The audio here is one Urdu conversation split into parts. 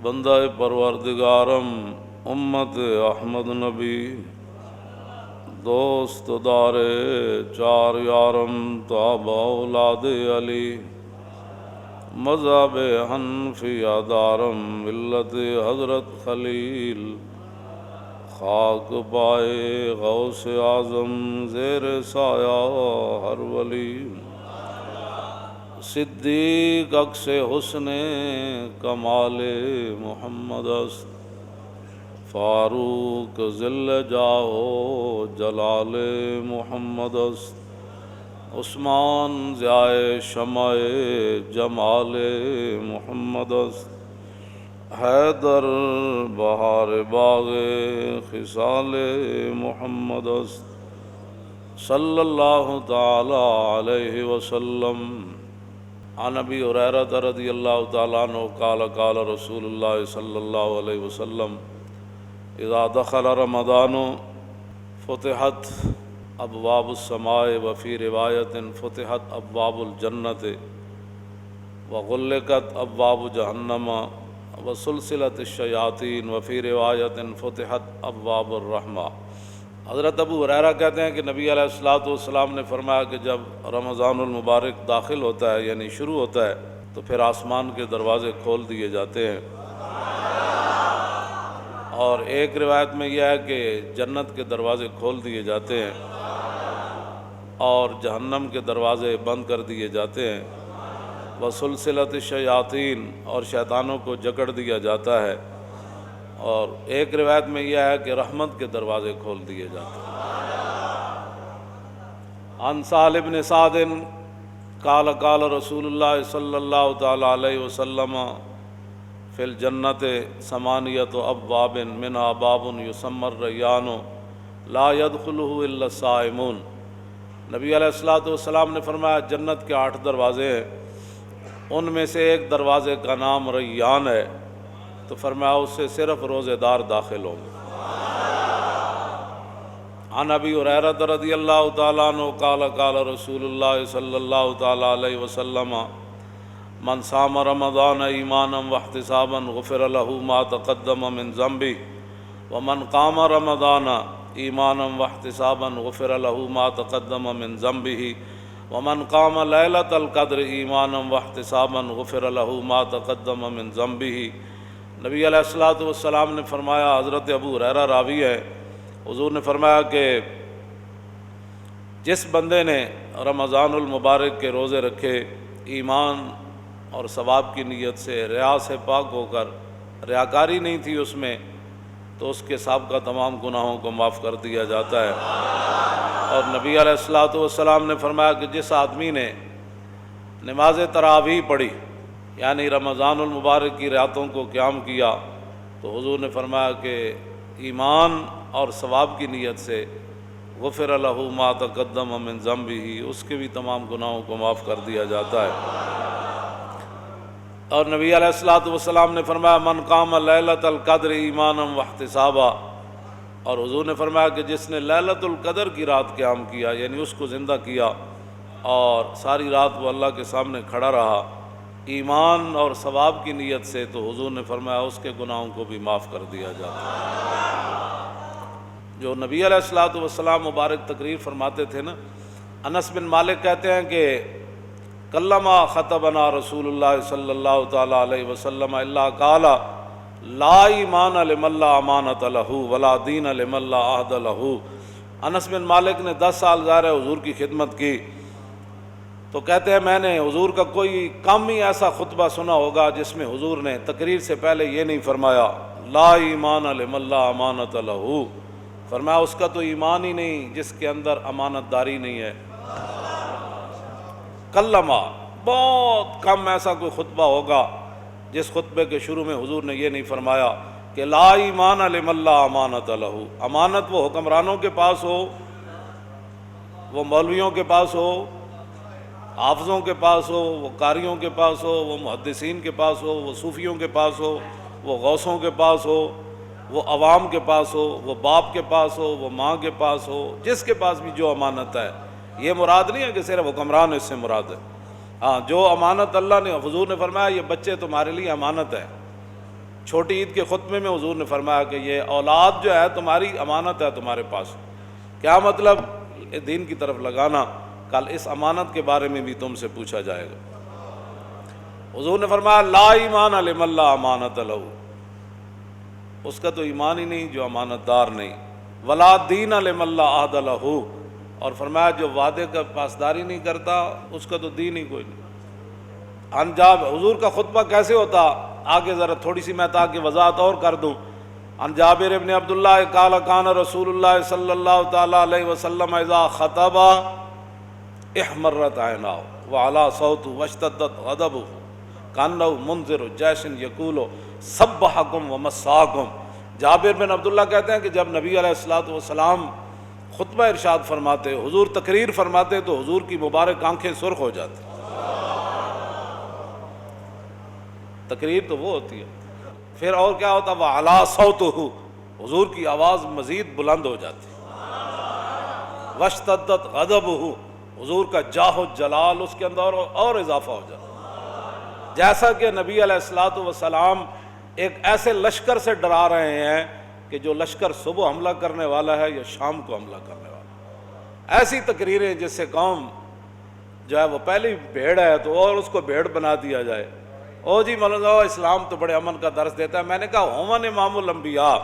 بندہ پروردگارم امت احمد نبی دوست دار چار یارم تابع اولاد علی مذہب حنفیہ دارم ملت حضرت خلیل خاک پائے غوث اعظم زیر سایہ ہر ولی صدیق عکس حسن کمال محمد است فاروق ذل جاہ جلال محمد است عثمان ضیاء شمع جمال محمد است حیدر بہار باغ خصال محمد است صلی اللہ تعالی علیہ وسلم۔ عن ابی ہریرہ رضی اللہ تعالیٰ عنہ قال قال رسول اللہ صلی اللہ علیہ وسلم اذا دخل رمضان فتحت ابواب السماء وفی روایت فتحت ابواب الجنت وغلقت ابواب جہنم وسلسلت الشیاطین وفی روایت فتحت ابواب الرحمہ۔ حضرت ابو ہریرہ کہتے ہیں کہ نبی علیہ الصلوۃ والسلام نے فرمایا کہ جب رمضان المبارک داخل ہوتا ہے یعنی شروع ہوتا ہے تو پھر آسمان کے دروازے کھول دیے جاتے ہیں، اور ایک روایت میں یہ ہے کہ جنت کے دروازے کھول دیے جاتے ہیں اور جہنم کے دروازے بند کر دیے جاتے ہیں، وسلسلت الشیاطین اور شیطانوں کو جکڑ دیا جاتا ہے، اور ایک روایت میں یہ ہے کہ رحمت کے دروازے کھول دیے جاتے ہیں۔ عن سہل بن سعد قال قال رسول اللہ صلی اللہ تعالی علیہ وسلم فی الجنت ثمانیۃ ابواب منہا باب یسمى الریان لا يدخلہ الا الصائمون۔ نبی علیہ الصلوۃ والسلام نے فرمایا جنت کے 8 دروازے ہیں، ان میں سے ایک دروازے کا نام ریان ہے، تو فرمایا اس سے صرف روزے دار داخل ہوں گے۔ عن ابی ہریرہ رضی اللہ تعالیٰ عنہ قال قال رسول اللہ صلی اللہ تعالیٰ علیہ وسلم من صام رمضان ایمانا واحتسابا غفر له ما تقدم من ذنبه ومن قام رمضان ایمانا واحتسابا غفر له ما تقدم من ذنبه ومن قام لیلۃ القدر ایمانا واحتسابا غفر له ما تقدم من ذنبه۔ نبی علیہ الصلوۃ والسلام نے فرمایا، حضرت ابو ہریرہ راوی ہے، حضور نے فرمایا کہ جس بندے نے رمضان المبارک کے روزے رکھے ایمان اور ثواب کی نیت سے، ریا سے پاک ہو کر، ریاکاری نہیں تھی اس میں، تو اس کے سابقہ تمام گناہوں کو معاف کر دیا جاتا ہے۔ اور نبی علیہ الصلوۃ والسلام نے فرمایا کہ جس آدمی نے نماز تراویح پڑھی یعنی رمضان المبارک کی راتوں کو قیام کیا، تو حضور نے فرمایا کہ ایمان اور ثواب کی نیت سے غفر له ما تقدم من ذنبه، اس کے بھی تمام گناہوں کو معاف کر دیا جاتا ہے۔ اور نبی علیہ الصلوۃ والسلام نے فرمایا من قام لیلۃ القدر ایمانا واحتسابا، اور حضور نے فرمایا کہ جس نے لیلۃ القدر کی رات قیام کیا یعنی اس کو زندہ کیا اور ساری رات وہ اللہ کے سامنے کھڑا رہا ایمان اور ثواب کی نیت سے، تو حضور نے فرمایا اس کے گناہوں کو بھی معاف کر دیا جاتا ہے۔ جو نبی علیہ الصلوۃ والسلام مبارک تقریر فرماتے تھے نا، انس بن مالک کہتے ہیں کہ کلما خطبنا رسول اللہ صلی اللہ تعالی علیہ وسلم الا قال لا ایمان لمن لا امانۃ له ولا دین لمن لا عہد له۔ انس بن مالک نے 10 سال ظاہر ہے حضور کی خدمت کی، تو کہتے ہیں میں نے حضور کا کوئی کم ہی ایسا خطبہ سنا ہوگا جس میں حضور نے تقریر سے پہلے یہ نہیں فرمایا لا ایمان لمن لا امانۃ له، فرمایا اس کا تو ایمان ہی نہیں جس کے اندر امانت داری نہیں ہے۔ کلمہ بہت کم ایسا کوئی خطبہ ہوگا جس خطبے کے شروع میں حضور نے یہ نہیں فرمایا کہ لا ایمان لمن لا امانۃ له، امانت وہ حکمرانوں کے پاس ہو، وہ مولویوں کے پاس ہو، حافظوں کے پاس ہو، وہ قاریوں کے پاس ہو، وہ محدثین کے پاس ہو، وہ صوفیوں کے پاس ہو، وہ غوثوں کے پاس ہو، وہ عوام کے پاس ہو، وہ باپ کے پاس ہو، وہ ماں کے پاس ہو، جس کے پاس بھی جو امانت ہے، یہ مراد نہیں ہے کہ صرف حکمران اس سے مراد ہے۔ ہاں، جو امانت اللہ نے، حضور نے فرمایا یہ بچے تمہارے لیے امانت ہے، چھوٹی عید کے خطبے میں حضور نے فرمایا کہ یہ اولاد جو ہے تمہاری امانت ہے تمہارے پاس. کیا مطلب؟ دین کی طرف لگانا. کل اس امانت کے بارے میں بھی تم سے پوچھا جائے گا. حضور نے فرمایا لا ایمان لمن لا امانت لہ، اس کا تو ایمان ہی نہیں جو امانت دار نہیں. ولا دین لمن لا عہد لہ، اور فرمایا جو وعدے کا پاسداری نہیں کرتا اس کا تو دین ہی کوئی نہیں. انجاب حضور کا خطبہ کیسے ہوتا؟ آگے ذرا تھوڑی سی میں تاکہ وضاحت اور کر دوں. عن جابر ابن عبداللہ قال کان رسول اللہ صلی اللہ تعالی علیہ وسلم اذا خطب احمرت عیناہ وعلا صوت واشتدت غضبہ کانہ منذر جیش یقول سبحکم ومساکم. جابر بن عبداللہ کہتے ہیں کہ جب نبی علیہ الصلوۃ والسلام خطبہ ارشاد فرماتے، حضور تقریر فرماتے، تو حضور کی مبارک آنکھیں سرخ ہو جاتی. تقریر تو وہ ہوتی ہے. پھر اور کیا ہوتا؟ وعلا صوتہ، حضور کی آواز مزید بلند ہو جاتی. واشتدت غضبہ، حضور کا جاہ و جلال اس کے اندر اور اضافہ ہو جاتا. جیسا کہ نبی علیہ الصلوۃ والسلام ایک ایسے لشکر سے ڈرا رہے ہیں کہ جو لشکر صبح حملہ کرنے والا ہے یا شام کو حملہ کرنے والا ہے. ایسی تقریریں جس سے قوم جو ہے وہ پہلی بھیڑ ہے تو اور اس کو بھیڑ بنا دیا جائے. او جی مولانا اسلام تو بڑے امن کا درس دیتا ہے. میں نے کہا ہومن امام الانبیاء،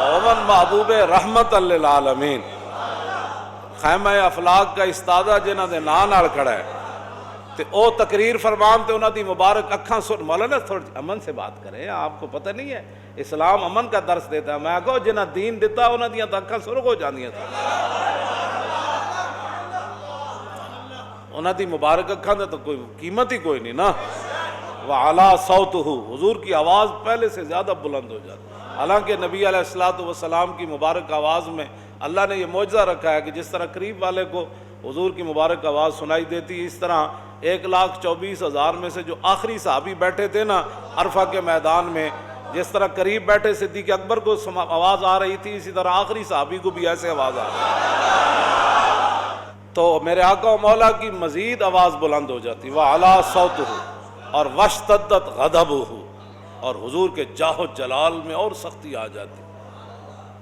ہومن محبوب رحمت للعالمین، خیمہ افلاق کا استادہ جنہاں دے ناں نال کھڑا ہے تے او تقریر فرمان تے انہاں دی مبارک اکھاں سن. مولانا تھوڑی امن سے بات کریں، آپ کو پتہ نہیں ہے اسلام امن کا درس دیتا ہے. میں کہو جنہاں دین دیتا انہاں دیاں تے اکھاں سرخ ہو جاندیاں تھا. انہاں دی مبارک اکھاں دا تو کوئی قیمت ہی کوئی نہیں نا. وعلا صوتہ، حضور کی آواز پہلے سے زیادہ بلند ہو جاتی. حالانکہ نبی علیہ الصلوۃ والسلام کی مبارک آواز میں اللہ نے یہ معجزہ رکھا ہے کہ جس طرح قریب والے کو حضور کی مبارک آواز سنائی دیتی، اس طرح 1,24,000 میں سے جو آخری صحابی بیٹھے تھے نا عرفہ کے میدان میں، جس طرح قریب بیٹھے صدیق اکبر کو آواز آ رہی تھی، اسی طرح آخری صحابی کو بھی ایسے آواز آ رہی تو میرے آقا و مولا کی مزید آواز بلند ہو جاتی. وعلا صوتہ، اور واشتدت غضبہ، اور حضور کے جاہ و جلال میں اور سختی آ جاتی.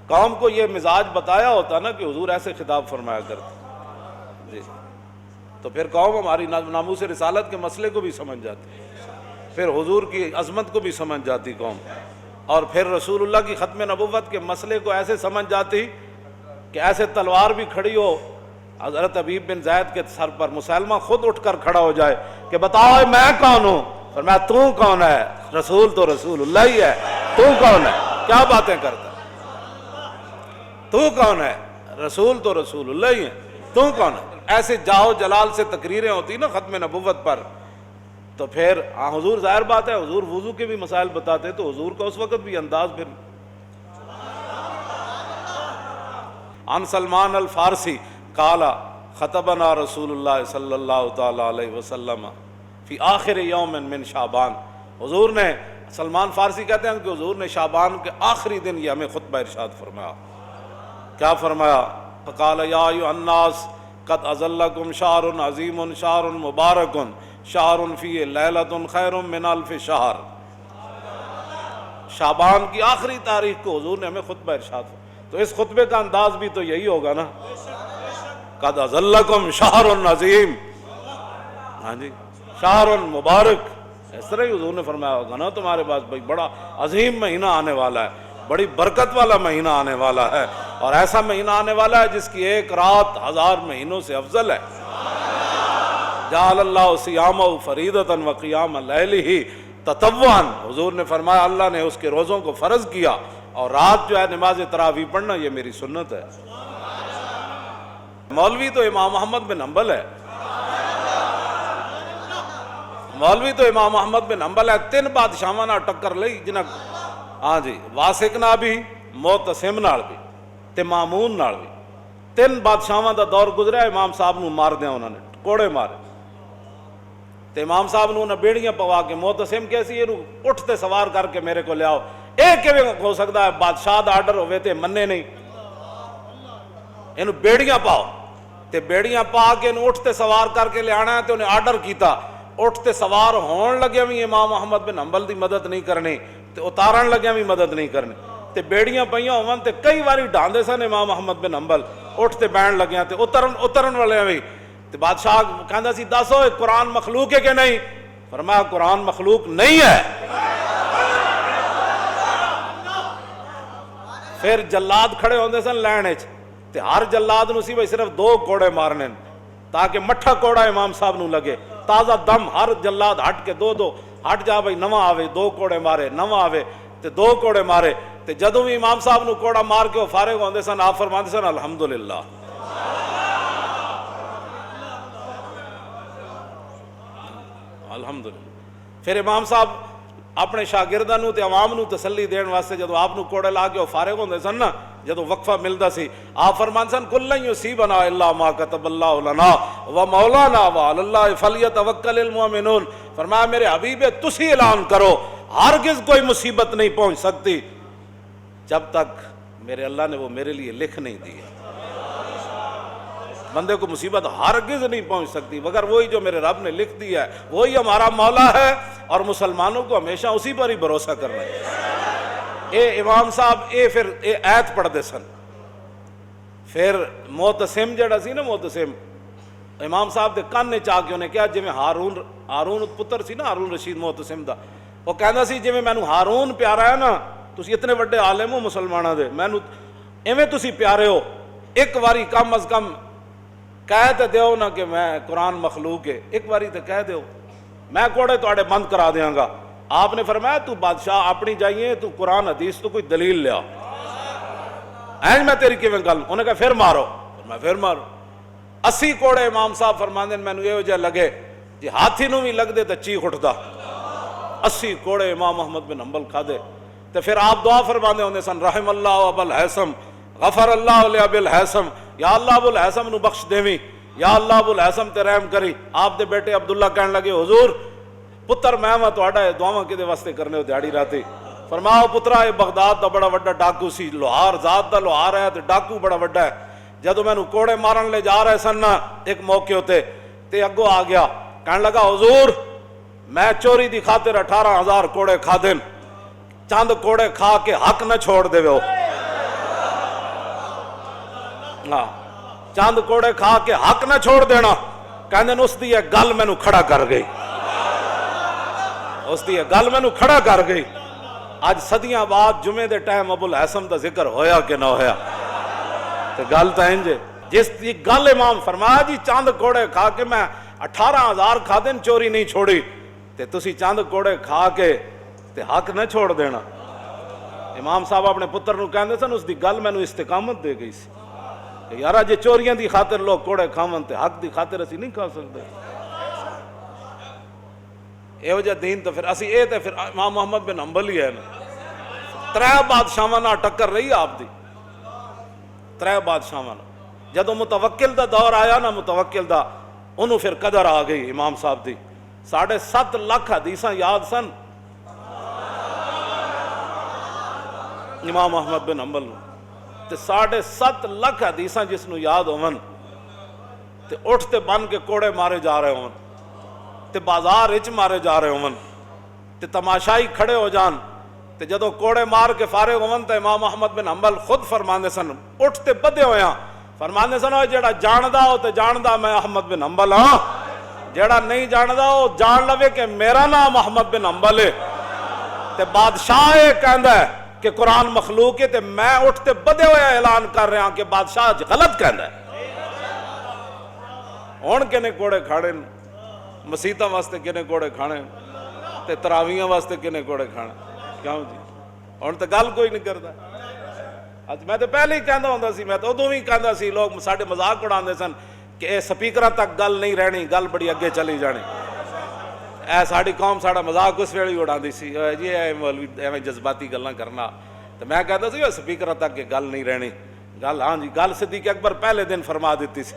قوم کو یہ مزاج بتایا ہوتا نا کہ حضور ایسے خطاب فرمایا کرتے جی، تو پھر قوم ہماری ناموس رسالت کے مسئلے کو بھی سمجھ جاتی، پھر حضور کی عظمت کو بھی سمجھ جاتی قوم، اور پھر رسول اللہ کی ختم نبوت کے مسئلے کو ایسے سمجھ جاتی کہ ایسے تلوار بھی کھڑی ہو حضرت حبیب بن زید کے سر پر، مسلمہ خود اٹھ کر کھڑا ہو جائے کہ بتاؤ میں کون ہوں. فرمایا تو کون ہے؟ رسول تو رسول اللہ ہی ہے. تو کون ہے؟ کیا باتیں کرتا ہے؟ تو کون ہے؟ رسول تو رسول اللہ ہی ہے. تو کون ہے؟ ایسے جاہو جلال سے تقریریں ہوتی نا ختم نبوت پر. تو پھر حضور ظاہر بات ہے حضور وضو کے بھی مسائل بتاتے تو حضور کا اس وقت بھی انداز پھر. عن سلمان الفارسی قال خطبنا رسول اللہ صلی اللہ تعالی علیہ وسلم فی آخر یوم من شعبان. حضور نے، سلمان فارسی کہتے ہیں کہ حضور نے شعبان کے آخری دن یہ ہمیں خطبہ ارشاد فرمایا. کیا فرمایا؟ فقال یا ایھا الناس قد اظلکم شہر عظیم شہر مبارک شہر فیہ لیلۃ خیر من الف شہر. شعبان کی آخری تاریخ کو حضور نے ہمیں خطبہ ارشاد فرمایا. تو اس خطبے کا انداز بھی تو یہی ہوگا نا، قد اظلکم شہر عظیم، ہاں جی شہر مبارک. اس طرح ہی حضور نے فرمایا ہوگا نا تمہارے پاس بھائی بڑا عظیم مہینہ آنے والا ہے، بڑی برکت والا مہینہ آنے والا ہے، اور ایسا مہینہ آنے والا ہے جس کی ایک رات 1000 مہینوں سے افضل ہے. جعل اللہ صیامہ فریضۃ وقیام لیلہ تطوعا. حضور نے فرمایا اللہ نے اس کے روزوں کو فرض کیا اور رات جو ہے نماز تراویح پڑھنا یہ میری سنت ہے. مولوی تو امام محمد بن حنبل ہے، مولوی تو امام محمد بن حنبل ہے. 3 بادشاہاں نال ٹکر لئی جنہاں، ہاں جی واسق نال بھی، معتصم نال بھی تے مامون نال بھی. 3 بادشاہاں دا دور گزرا. امام صاحب نو مار دیا انہوں نے، کوڑے مارے تے امام صاحب نو بیڑیاں پوا کے معتصم کیسی یہ اٹھتے سوار کر کے میرے کو لیاؤ. ایک کیویں ہو سکتا ہے بادشاہ دا آرڈر ہوئے تے منے نہیں، انہوں بیڑیاں پاؤ تے بیڑیاں پا کے انہوں اٹھتے سوار کر کے لے آنا ہے تے انہیں آرڈر کیتا. اٹھتے سوار ہون لگے بھی امام محمد بن حنبل دی مدد نہیں کرنی تے اتارن لگیا بھی مدد نہیں کرنی، تے بیڑیاں پئیاں ہون تے کئی واری ڈھاندے سن امام احمد بن حنبل، اٹھ تے بہن لگیاں تے اترن والے بھی، تے بادشاہ کہندا سی دسو قرآن مخلوق ہے کہ نہیں؟ فرمایا قرآن مخلوق نہیں ہے۔ پھر جلاد کھڑے ہوندے سن لین وچ، تے ہر جلاد نو سی بھئی صرف 2 کوڑے مارنے تاکہ مٹھا کوڑا امام صاحب نو لگے، تازہ دم، ہر جلاد ہٹ کے 2 ہٹ جا بھئی نواں آوے 2 کوڑے مارے، نواں آوے تے 2 کوڑے مارے، تے جدوں بھی امام صاحب نو کوڑا مار کے وہ فارغ ہوندے سن، آپ فرماندے سن الحمدللہ۔ الحمدللہ۔ پھر امام صاحب اپنے شاگرداں نو تے عوام نو تسلی دین واسطے جدو آپ نو کوڑے لا کے وہ فارغ ہوندے سن نا، جدو وقفہ ملدا سی، آپ فرماندے سن کل لن یصیبنا الا ما کتب اللہ لنا ومولانا وعلی اللہ فلیتوکل المؤمنون۔ فرمایا میرے حبیب تسی اعلان کرو ہرگز کوئی مصیبت نہیں پہنچ سکتی جب تک میرے اللہ نے وہ میرے لیے لکھ نہیں دی۔ بندے کو مصیبت ہرگز نہیں پہنچ سکتی مگر وہی جو میرے رب نے لکھ دیا ہے، وہی ہمارا مولا ہے، اور مسلمانوں کو ہمیشہ اسی پر ہی بھروسہ کرنا ہے۔ اے امام صاحب پھر ایت پڑھ دے سن۔ پھر معتصم جڑا سی نا، معتصم امام صاحب دے کان نے چاہ کے انہیں کہا جی میں ہارون پتر سی نا، ہارون رشید معتصم دا، وہ کہندا سی جی مینوں ہارون پیارا ہے نا، تسی اتنے بڑے عالم ہو مسلمانوں دے، مینوں ایویں تسی پیارے ہو، ایک واری کم از کم کہہ تے دیو نا کہ میں قرآن مخلوق ہے، ایک واری تے کہہ دیو، میں کوڑے تواڈے بند کرا دیاں گا۔ آپ نے فرمایا تو بادشاہ اپنی جائیے، تو قرآن حدیث تو کوئی دلیل لیا، این میں تیری کیویں گل؟ انہوں نے کہا پھر مارو، میں پھر مارو۔ 80 کوڑے امام صاحب فرماندے مینوں یہ جہ لگے جی ہاتھی نو بھی لگ دے تو چیخ اٹھدا۔ 80 کوڑے امام احمد بن حنبل کھا دے، تو پھر آپ دعا فرماندے ہوندے سن رحم اللہ ابا الحیثم غفر اللہ لابی الحیثم، یا اللہ ابو الحیثم نو بخش دیویں، یا اللہ ابو الحیثم تے رحم کری۔ آپ دے بیٹے عبداللہ کہنے لگے حضور پتر میں تہاڈا دعاواں کدے واسطے کرنے ہو دیہڑی راتی؟ فرماؤ پترا یہ بغداد دا بڑا وڈا ڈاکو سی، لوہار ذات دا لوہار ہے تے ڈاکو بڑا وڈا ہے۔ جدو مینوں کوڑے مارن لے جا رہے سن ایک موقع ہوتے تے اگوں آ گیا، کہنے لگا حضور میں چوری دی خاطر 18,000 کوڑے کھا دین، چند کوڑے کھا کے حق نہ چھوڑ دے ہو۔ چند کوڑے کھا کے حق نہ چھوڑ دینا، کہندے اس دی ایک گل مینوں کھڑا کر گئی، اس دی ایک گل مینوں کھڑا کر گئی۔ اج صدیاں بعد جمعے دے ٹائم ابو الحیثم دا ذکر ہویا کہ نہ ہویا؟ تے گل تا انج جس دی گل امام فرمایا جی چند کوڑے کھا کے میں 18,000 کھا دن چوری نہیں چھوڑی، تے تسی چند کوڑے کھا کے تے حق نہ چھوڑ دینا۔ امام صاحب اپنے پتر نو کہندے سن اس دی گل مینوں استقامت دے گئی سی کہ یارا جے چوریاں دی خاطر لوگ کوڑے کھاون تے حق دی خاطر اسی نہیں کھا سکتے۔ اے وجہ دین تو پھر اسی اے تے پھر امام محمد بن حنبل ہی ہے نا۔ 3 بادشاہاں نال ٹکر رہی آپ دی، 3 بادشاہاں نال۔ جدو متوکل دا دور آیا نا، متوکل دا انہوں پھر قدر آ گئی امام صاحب دی، 7.5 لاکھ حدیثاں یاد سن امام احمد بن حنبل نو، تے 7.5 لاکھ حدیثاں جس نو یاد ہون تے اٹھتے بن کے کوڑے مارے جا رہے ہون، تے بازار اچ مارے جا رہے ہون، تے تماشائی کھڑے ہو جان، تے جدو کوڑے مار کے فارغ ہون تے امام احمد بن حنبل خود فرماندے سن، اٹھتے بدے ہویاں فرماندے سن جیڑا جاندا ہو تے جاندا میں احمد بن حنبل ہاں، جیڑا نہیں جاندا ہو جان لوے کہ میرا نام احمد بن حنبل ہے۔ تے بادشاہ یہ کہندا ہے کہ قرآن مخلوق ہے، تے میں اٹھتے بدے ہوئے اعلان کر رہا ہوں کہ بادشاہ غلط کہندا ہے۔ ہن کنے کوڑے کھاڑے، مسیتاں واسطے کنے کوڑے کھانے، تے تراویحاں واسطے کنے کوڑے کھانے، کیوں جی؟ ہن تے گل کوئی نہیں کردا۔ اج میں تے پہلے ہی کہندا ہوندا سی، میں تے ادوں بھی کہندا سی، لوگ ساڈے مذاق اڑاندے سن کہ اے سپیکراں تک گل نہیں رہنی، گل بڑی اگے چلی جانی۔ اے ساڈی قوم ساڈا مذاق اس ویلے ہی اڑاندی سی، جی اے مولوی ایویں جذباتی گلاں کرنا، تے میں کہندا سی سپیکراں تک کہ گل نہیں رہنی، گل ہاں جی گل صدیق اکبر پہلے دن فرما دیتی سی۔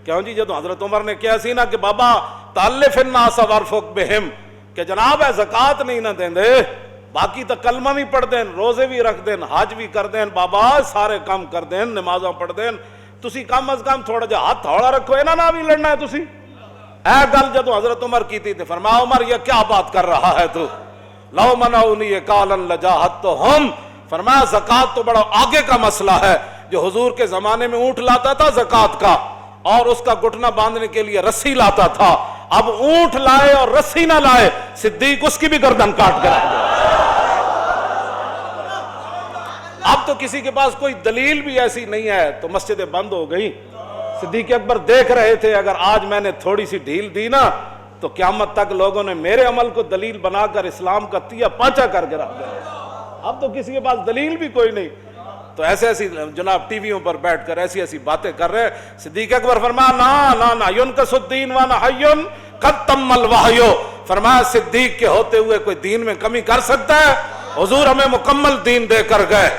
کیوں جی جدو حضرت عمر نے کہا سی نا کہ بابا تالف الناس وارفق بہم، کہ جناب ہے زکوٰۃ نہیں نہ دیندے، باقی تو کلمہ بھی پڑھ دین، روزے بھی رکھ دین، حج بھی کر دین، بابا سارے کام کر دین، نمازاں پڑھ دین، تسی کم از کم تھوڑا جہا ہاتھ ہولا رکھو، انہاں نال بھی لڑنا ہے تسی۔ اے گل جدو حضرت عمر کی تھی فرمایا عمر یہ کیا بات کر رہا ہے تو؟ لو منعونی قالا لجاہدتہم، فرمایا زکوٰۃ تو بڑا آگے کا مسئلہ ہے۔ جو حضور کے زمانے میں اونٹ لاتا تھا زکوٰۃ کا اور اس کا گھٹنا باندھنے کے لیے رسی لاتا تھا، اب اونٹ لائے اور رسی نہ لائے، صدیق اس کی بھی گردن کاٹ کر اب تو کسی کے پاس کوئی دلیل بھی ایسی نہیں ہے تو مسجدیں بند ہو گئی۔ صدیق اکبر دیکھ رہے تھے اگر آج میں نے تھوڑی سی ڈھیل دی نا تو قیامت تک لوگوں نے میرے عمل کو دلیل بنا کر اسلام کا تیا پانچا کر کے رکھ دیا۔ اب تو کسی کے پاس دلیل بھی کوئی نہیں، تو ایسے ایسی جناب ٹی ویوں پر بیٹھ کر ایسی ایسی باتیں کر رہے۔ صدیق اکبر فرمایا نا ینقص الدین وانا حی قد تم الوحی، فرمایا صدیق کے ہوتے ہوئے کوئی دین میں کمی کر سکتا ہے؟ حضور ہمیں مکمل دین دے کر گئے۔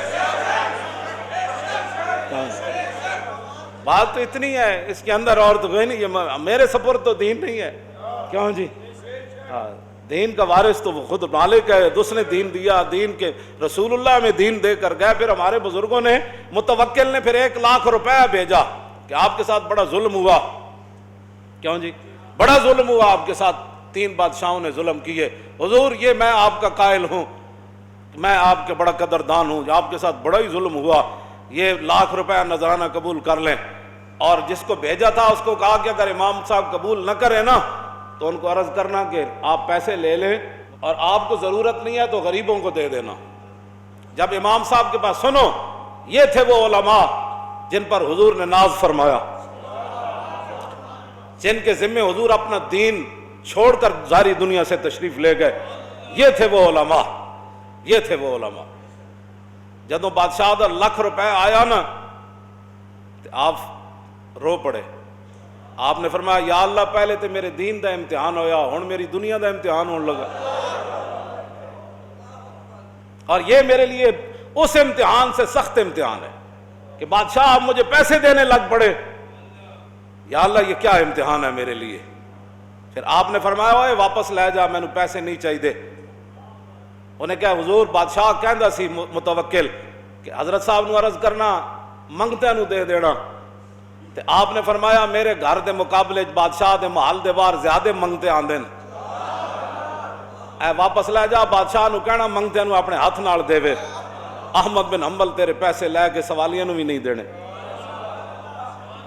بات تو اتنی ہے، اس کے اندر اور تو کوئی نہیں، یہ میرے سپرد تو دین نہیں ہے۔ کیوں جی؟ دین کا وارث تو وہ خود مالک ہے، اس نے دین دیا، دین کے رسول اللہ میں دین دے کر گئے۔ پھر ہمارے بزرگوں نے متوکل نے پھر 1,00,000 روپے بھیجا کہ آپ کے ساتھ بڑا ظلم ہوا۔ کیوں جی؟ بڑا ظلم ہوا آپ کے ساتھ، 3 بادشاہوں نے ظلم کیے، حضور یہ میں آپ کا قائل ہوں، میں آپ کے بڑا قدردان ہوں، آپ کے ساتھ بڑا ہی ظلم ہوا، یہ 1,00,000 روپے نذرانہ قبول کر لیں۔ اور جس کو بھیجا تھا اس کو کہا کہ اگر امام صاحب قبول نہ کرے نا تو ان کو عرض کرنا کہ آپ پیسے لے لیں اور آپ کو ضرورت نہیں ہے تو غریبوں کو دے دینا۔ جب امام صاحب کے پاس سنو، یہ تھے وہ علماء جن پر حضور نے ناز فرمایا، جن کے ذمے حضور اپنا دین چھوڑ کر ساری دنیا سے تشریف لے گئے، یہ تھے وہ علماء، یہ تھے وہ علماء۔ جدوں بادشاہ دا 1,00,000 روپے آیا نا تو آپ رو پڑے، آپ نے فرمایا یا اللہ پہلے تو میرے دین دا امتحان ہویا، ہن میری دنیا دا امتحان ہون لگا، اور یہ میرے لیے اس امتحان سے سخت امتحان ہے کہ بادشاہ آپ مجھے پیسے دینے لگ پڑے، یا اللہ یہ کیا امتحان ہے میرے لیے۔ پھر آپ نے فرمایا اوے واپس لے جا، میں نے پیسے نہیں چاہیے۔ انہیں کہا حضور بادشاہ کہندا سی متوکل کہ حضرت صاحب نو عرض کرنا منگتے نو دے دینا، تو آپ نے فرمایا میرے گھر دے مقابلے بادشاہ دے محل دے باہر زیادہ منگتے آندے، اے واپس لے جا، بادشاہ نو کہنا منگتے نو اپنے ہاتھ نال دے وے، احمد بن حنبل تیرے پیسے لے کے سوالیاں نو بھی نہیں دینے۔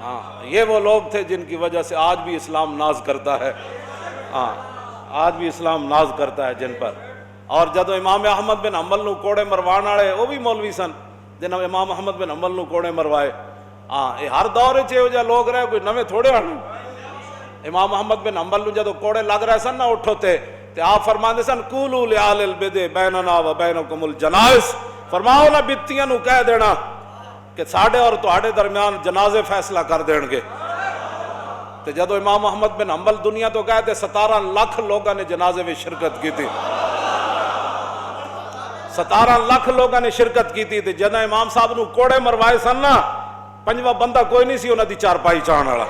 ہاں یہ وہ لوگ تھے جن کی وجہ سے آج بھی اسلام ناز کرتا ہے، ہاں آج بھی اسلام ناز کرتا ہے جن پر۔ اور جدو امام احمد بن حنبل نو کوڑے مروان والے وہ بھی مولوی سن جنہوں امام احمد بن حنبل نو کوڑے مروائے۔ ہاں یہ ہر دور چ لوگ رہے، کوئی نویں تھوڑے ہن۔ امام احمد بن حنبل نو جدو کوڑے لگ رہے سن نہ اٹھو تے آپ فرماندے سن قولوا لأہل البدع بیننا و بینکم الجنائز، فرماؤ نہ بدعتیاں نو کہہ دینا کہ ساڈے اور تہاڈے درمیان جنازے فیصلہ کر دین گے۔ تو جدو امام احمد بن حنبل دنیا تو کہتے 17 لاکھ لوگوں نے جنازے میں شرکت کی تھی، 17 لاکھ لوگوں نے شرکت کی تھی۔ جدو امام صاحب نو کوڑے مروائے سن نا، 5واں بندہ کوئی نہیں سی انہاں دی چارپائی چاہن والا۔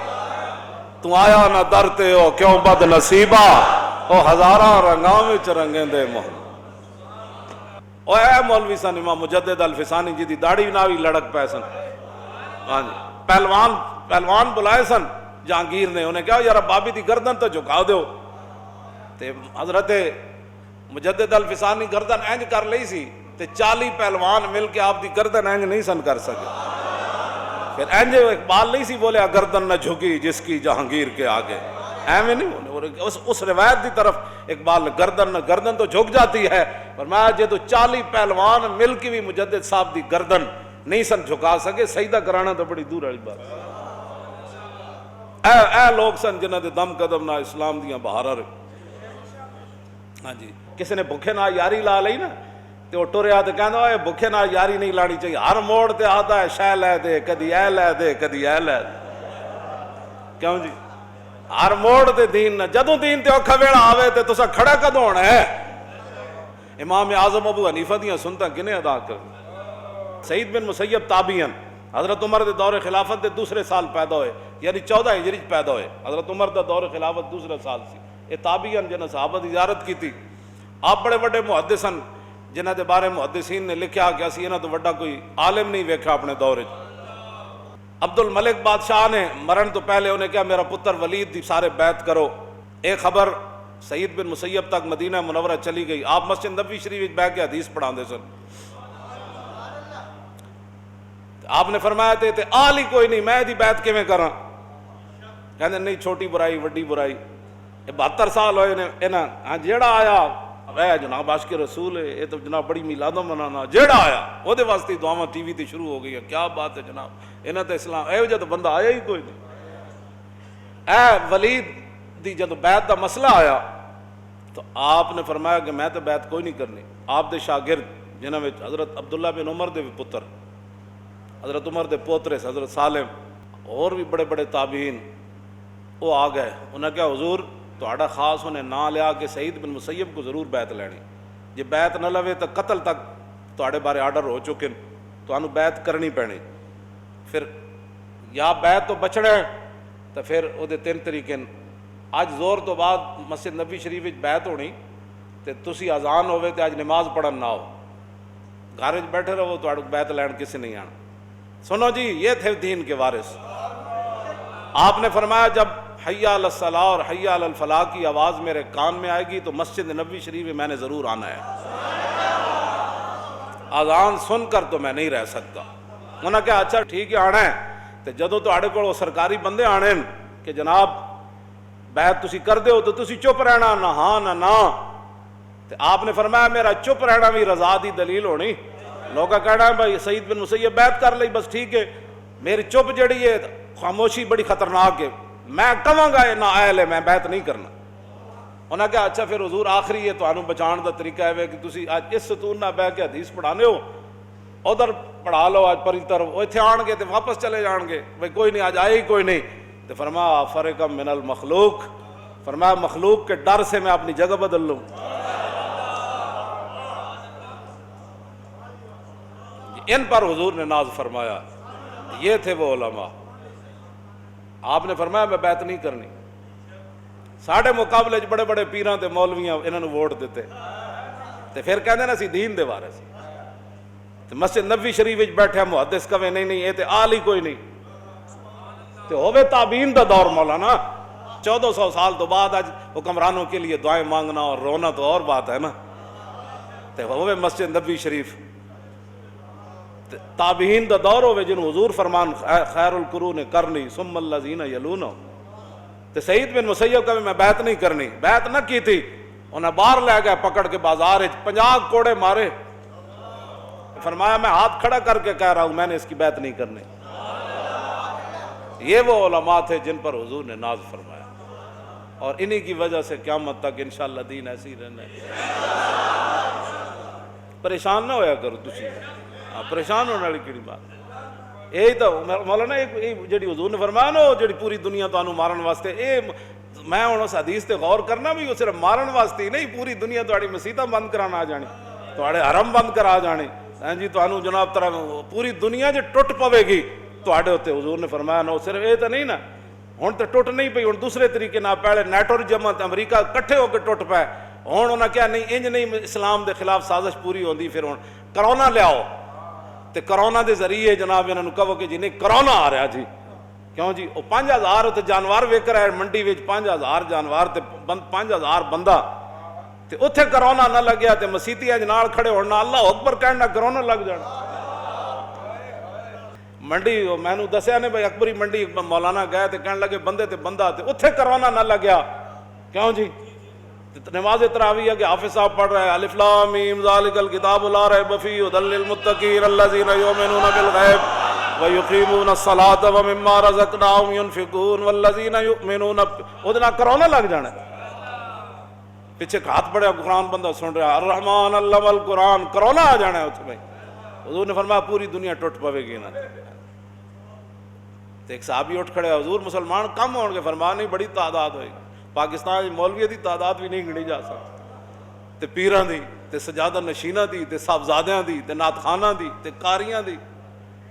تو آیا نہ درتے ہو کیوں بد نصیبہ، او ہزاراں رنگاں وچ رنگیں دے محمد۔ او اے مولوی سن امام مجدد الفسانی جی دی داڑھی نہ بھی لڑک پے سن۔ ہاں جی پہلوان بلائے سن جہانگیر نے، انہیں کہا یار بابی دی گردن تو جھکا دیو، تے حضرت مجدد الفسانی گردن اینج کر لئی سی تے 40 پہلوان مل کے آپ دی گردن اینج نہیں سن کر سکے۔ پھر اینج اقبال نہیں سی بولے گردن نہ جھکی جس کی جہانگیر کے آگے، ایویں نہیں، اس روایت دی طرف اقبال گردن تو جھک جاتی ہے، فرمایا جے تو 40 پہلوان مل کے بھی مجدد صاحب دی گردن نہیں سن جھکا سکے، سجدہ کرانا تو بڑی دور والی بات۔ اے لوگ سن جنہاں دے دم قدم نہ اسلام دیاں بہاراں۔ ہاں جی کسی نے بھوکے نہ یاری لا لئی نا تے وہ ٹریا تے کہندا اے بھوکے نہ یاری نہیں لانی چاہیے، ہر موڑ تے آدا ہے شے لے دے، کدی اے لے دے کدی اے لے دے۔ کیوں جی ہر موڑ تے دین نہ، جدوں دین تے اوکھا ویڑا آوے تے تساں کھڑا کدوں ہونا ہے؟ امام اعظم ابو حنیفہ دیاں سنتاں کنے ادا کر؟ سعید بن مسیب تابعین، حضرت عمر دے دور خلافت دے دوسرے سال پیدا ہوئے، یعنی 14 ہجری پیدا ہوئے، حضرت عمر دا دور خلافت دوسرا سال سی۔ یہ تابعین جنہاں صحابہ دی زیارت کی تھی، آپ بڑے بڑے محدثن جنہاں دے بارے محدثین نے لکھیا کہ اسی انہاں تو بڑا کوئی عالم نہیں ویکھا اپنے دور وچ۔ عبد الملک بادشاہ نے مرن تو پہلے انہیں کہا میرا پتر ولید دی سارے بیعت کرو۔ ایک خبر سعید بن مسیب تک مدینہ منورہ چلی گئی. آپ مسجد نبوی شریف بیٹھ کے حدیث پڑھاندے سن. آپ نے فرمایا تے آل ہی کوئی نہیں, میں دی بیعت کیویں کراں؟ کہندے نہیں چھوٹی برائی وڈی برائی, 72 سال ہوئے نے انہاں. ہاں جیڑا آیا اے جناب عاشق رسول ہے, یہ تو جناب بڑی میلادوں منانا, جیڑا آیا وہ دے واسطے دعاواں ٹی وی تے شروع ہو گئی ہیں. کیا بات ہے جناب, انہاں تے اسلام اے جے تو بندہ آیا ہی کوئی نہیں. اے ولید دی جدو بیعت دا مسئلہ آیا تو آپ نے فرمایا کہ میں تو بیعت کوئی نہیں کرنی. آپ دے شاگرد جنہاں وچ حضرت عبداللہ بن عمر دے پتر, حضرت عمر دے پوترے حضرت سالم, اور بھی بڑے بڑے تابعین, وہ آ گئے. انہوں نے کہا حضور تہاڈا خاص انہیں نا لیا کہ سعید بن مسیب کو ضرور بیعت لینی, جے بیعت نہ لوے تو قتل تک تہاڈے بارے آرڈر ہو چکے, تانوں بیعت کرنی پینی. پھر یا بیعت تو بچنا ہے تو پھر وہ 3 طریقے. اج زور تو بعد مسجد نبی شریف وچ بیعت ہونی تے تسی اذان ہوے تے اج نماز پڑھن نہ ہو, گھر وچ بیٹھے رہو, تہاڈو بیعت لین کسی نہیں آنا. سنو جی, یہ تھے دین کے وارث. آپ نے فرمایا جب حی علی الصلاۃ اور حی علی الفلاح کی آواز میرے کان میں آئے گی تو مسجد نبوی شریف میں میں نے ضرور آنا ہے. اذان سن کر تو میں نہیں رہ سکتا. انہوں نے کہا اچھا ٹھیک ہے آنا ہے. تو جدوں تہاڈے کول سرکاری بندے آنے کہ جناب بیعت تسی کر دے ہو تو تسی چپ رہنا, نہ ہاں نہ نا. تو آپ نے فرمایا میرا چپ رہنا بھی رضا دی دلیل ہونی. لوگ کہنا ہے بھائی سعید بن مسیب بیعت کر لئی بس ٹھیک ہے, میری چپ جڑی ہے خاموشی بڑی خطرناک ہے, میں کہاں گا نہ اہل ہے میں بیعت نہیں کرنا. انہوں نے کہا اچھا پھر حضور آخری ہے تانوں بچان دا طریقہ ہے کہ تسی آج اس ستون نہ بیٹھ کے حدیث پڑھانے ہو, ادھر پڑھا لو آج پری طرف, وہ اتنے آن گے تو واپس چلے جان گے, بھائی کوئی نہیں آج آئے ہی کوئی نہیں. تو فرمایا فرقم من المخلوق, فرمایا مخلوق کے ڈر سے میں اپنی جگہ بدل لوں. ان پر حضور نے ناز فرمایا. یہ تھے وہ علماء. آپ نے فرمایا میں بیعت نہیں کرنی. ساڑھے مقابلے بڑے بڑے پیراں تے مولویاں انہوں نے ووٹ دیتے تے پھر کہندے نا سی دین دے وارث. تے مسجد نبوی شریف وچ بیٹھے محدث کہے نہیں نہیں یہ تے آل ہی کوئی نہیں. تے ہوے تابعین دا دور مولانا, 1400 سال تو بعد آج حکمرانوں کے لیے دعائیں مانگنا اور رونا تو اور بات ہے نا. تے ہوے مسجد نبوی شریف تابعین دا دور ہوئے جنہوں حضور فرمان خیر القرون کرنی ثم الذین یلونہ. تے سعید بن مسیب کا میں بیعت نہیں کرنی, بیعت نہ کی تھی. انہیں باہر لے گئے پکڑ کے بازار 50 کوڑے مارے. فرمایا میں ہاتھ کھڑا کر کے کہہ رہا ہوں میں نے اس کی بیعت نہیں کرنی. یہ وہ علماء تھے جن پر حضور نے ناز فرمایا, اور انہی کی وجہ سے قیامت تک انشاءاللہ دین ایسی ہی رہنا ہے. پریشان نہ ہویا کرو تسی, پریشان ہونے والی کیڑی بات. یہی تو مولانا جڑی حضور نے فرمایا نا جڑی پوری دنیا تانوں مارن واسطے, اے میں ہن اس حدیث تے غور کرنا بھی وہ صرف مارن واسطے ہی نہیں, پوری دنیا تہاڈی مسیتاں بند کرانا آ جانی, تہاڈے حرم بند کرا جانے. ہاں جی تانوں جناب طرح پوری دنیا جو ٹوٹ پوے گی تہاڈے اوتے. حضور نے فرمایا نا صرف یہ تو نہیں نا, ہن تے ٹوٹ نہیں پئی, ہن دوسرے طریقے نہ پہلے نیٹو جماعت امریکہ کٹھے ہو کے ٹوٹ پے. ہن انہاں کہا نہیں انج نہیں اسلام دے خلاف سازش پوری ہوندی. پھر ہن کرونا لیاؤ تے کرونا دے ذریعے جناب انہاں نوں کہو کہ جی نہیں کرونا آ رہا جی, کیوں جی وہ 5000 تے جانور ویک رہا ہے منڈی وچ, 5000 جانور تے 5000 بندہ, تے اتھے کرونا نہ لگیا تے مسیتی اج نال کھڑے ہون نہ اللہ اکبر کہن نہ کرونا لگ جانا. منڈی میں نوں دسیا نے بھائی اکبری منڈی مولانا گئے تے کہن لگے بندے تے بندہ, تے اتھے کرونا نہ لگیا. کیوں جی نماز تراویح کہ حافظ صاحب پڑھ رہا ہے الف لام میم ذالک الکتاب لا ریب فیہ ھدی للمتقین الذین یؤمنون بالغیب ویقیمون الصلاۃ ومما رزقناہم ینفقون والذین یؤمنون. اودے نال کرونا لگ جانا. پیچھے ہاتھ پڑیا قرآن بندہ سن رہا الرحمن علم القرآن, کرونا آ جانا ہے اتنے بھائی. حضور نے فرمایا پوری دنیا ٹوٹ پوے گی نا. ایک صحابی اٹھ کھڑے, حضور مسلمان کم ہون گے؟ فرمایا نہیں بڑی تعداد ہوئے گی. پاکستان مولوی دی تعداد بھی نہیں گنی جا سکتی, تے پیران دی تے سجادہ نشینہ دی تے صاحبزادیاں دی تے نعت خاناں دی تے قاریاں دی.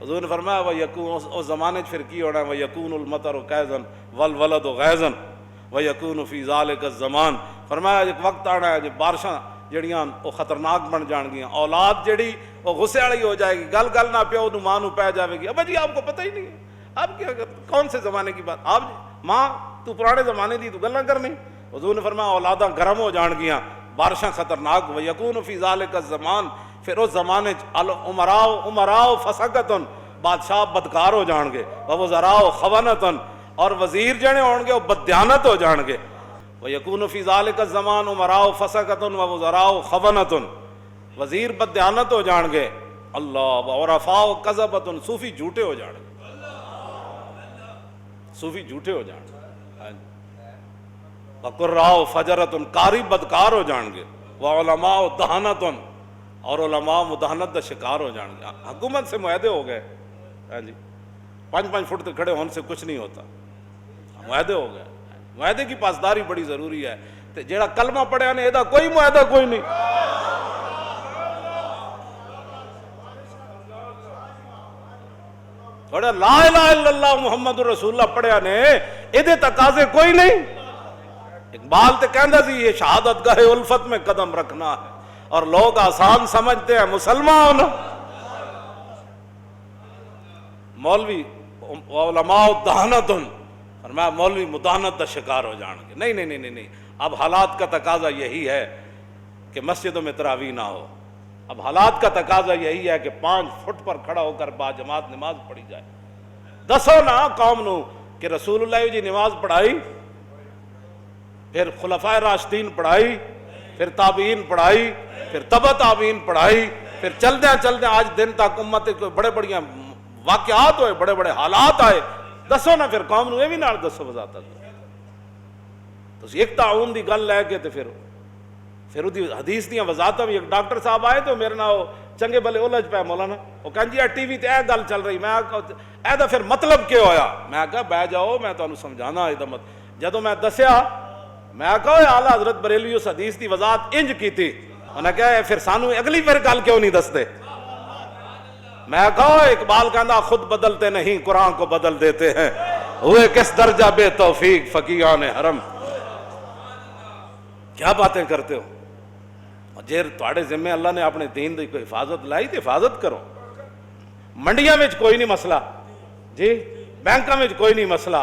حضور نے فرمایا وَيَكُونُ اس زمانے پھر کی ہونا ہے وَيَكُونُ الْمَطَرُ كَيْزًا وَالْوَلَدُ غَيْزًا وَيَكُونُ فِي ذَلِكَ الزَّمَانِ. فرمایا ایک وقت آنا ہے جب بارشاں جڑیاں وہ خطرناک بن جان گیاں, اولاد جڑی وہ غصے والی ہو جائے گی, گل گل نہ پیو نوں ماں نوں پہ جاوے گی. ابا جی آپ کو پتہ ہی نہیں ہے آپ کیا کون سے زمانے کی بات, آپ ماں تو پرانے زمانے دی تو گلاں کرنی, حضور نے فرمایا اولاداں گرم ہو جان گیاں، بارشاں خطرناک، وَيَكُونُ فِي ذَلِكَ الزَّمَانِ، پھر اس زمانے العمراء فسقتن، بادشاہ بدکار ہو جان گے، وَوُزَرَاءُ خَوَنَتن، اور وزیر جنے ہون گے وہ بددیانت ہو جان گے، وَيَكُونُ فِي ذَلِكَ الزَّمَانِ عُمَرَاءُ فَسَقَةٌ وَوُزَرَاءُ خَوَنَةٌ، وزیر بددیانت ہو جان گے، اللہ، وَعُرَفَاءُ كَذَبَةٌ، صوفی جھوٹے ہو جان گے، صوفی جھوٹے ہو جان گے، وَقُرَّاءُ فَجَرَةٌ، قاری بدکار ہو جان گے، وَعُلَمَاءُ دَہَنَةٌ، اور علماء مداہنت دا شکار ہو جان گے۔ حکومت سے معاہدے ہو گئے، ہاں جی، 5 فٹ تک کھڑے ہونے سے کچھ نہیں ہوتا، معاہدے ہو گئے۔ معاہدے کی پاسداری بڑی ضروری ہے، تے جیڑا کلمہ پڑھیا نے ایدہ کوئی معاہدہ کوئی نہیں، تھوڑا لا الہ الا اللہ محمد رسول اللہ پڑھیا نے ایدے تقاضے کوئی نہیں۔ اقبال تے کہندہ سی یہ شہادت گاہ الفت میں قدم رکھنا ہے، اور لوگ آسان سمجھتے ہیں مسلمان ہونا۔ مولوی علماء دہانتن، فرمایا مولوی مداہنت دا شکار ہو جان گے، نہیں، اب حالات کا تقاضا یہی ہے کہ مسجدوں میں تراویح نہ ہو، اب حالات کا تقاضا یہی ہے کہ 5 فٹ پر کھڑا ہو کر با جماعت نماز پڑھی جائے۔ دسو نا قوم نو کہ رسول اللہ جی نماز پڑھائی، پھر خلفائے راشدین پڑھائی، پھر تابعین پڑھائی، پھر تبع تابعین پڑھائی، پھر چلدے آج دن تک امت کوئی بڑے بڑیاں واقعات ہوئے، بڑے بڑے حالات آئے، دسو نا پھر قوم نو یہ بھی نال دسو وضاحت۔ تو ایک تعاون دی گل لے کے تے پھر دی حدیث دیاں وضاحتاں بھی، ایک ڈاکٹر صاحب آئے تو میرے نال چنگے بھلے الجھ پے مولانا، وہ کہن جی ٹی وی تے اے گل چل رہی، میں اے دا پھر مطلب کیا ہویا؟ میں کہا بہ جاؤ میں تانوں سمجھانا اے دا مطلب۔ جدوں میں دسیا، میں کہا اعلیٰ حضرت بریلوی اس حدیث دی وضاحت انج کی تھی، انہوں نے کہا پھر سانو اگلی پھر گل کیوں نہیں دستے؟ میں کہا اقبال کہندا خود بدلتے نہیں قرآن کو بدل دیتے ہیں، ہوئے کس درجہ بے توفیق فقیہان حرم۔ کیا باتیں کرتے ہو؟ جیر تواڈے ذمہ اللہ نے اپنے دین دی کوئی حفاظت لائی تے حفاظت کرو۔ منڈیاں وچ کوئی نہیں مسئلہ جی، بینکاں وچ کوئی نہیں مسئلہ،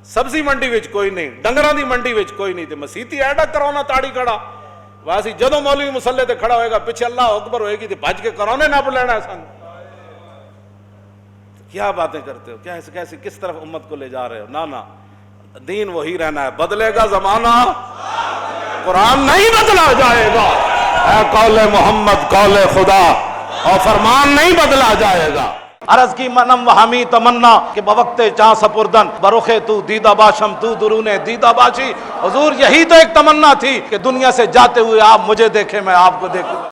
سبزی منڈی وچ کوئی نہیں، ڈنگراں دی منڈی وچ کوئی نہیں، تے مسیتی ایڈا کرونا تاڑی کھڑا واسی جدوں مولوی مسلے تے کھڑا ہوئے گا پیچھے اللہ اکبر ہوئے گی تے بھج کے کرونے نپ لینا ہے سن۔ کیا باتیں کرتے ہو؟ کیسے کس طرف امت کو لے جا رہے ہو؟ نہ دین وہی رہنا ہے، بدلے گا زمانہ قرآن نہیں بدلا جائے گا، اے قول محمد قول خدا، اور فرمان نہیں بدلا جائے گا۔ عرض کی منم وہمی تمنا کہ بوقت چاں سپردن بروخے تو دیدہ باشم تو درونے دیدہ باشی۔ حضور یہی تو ایک تمنا تھی کہ دنیا سے جاتے ہوئے آپ مجھے دیکھیں میں آپ کو دیکھوں۔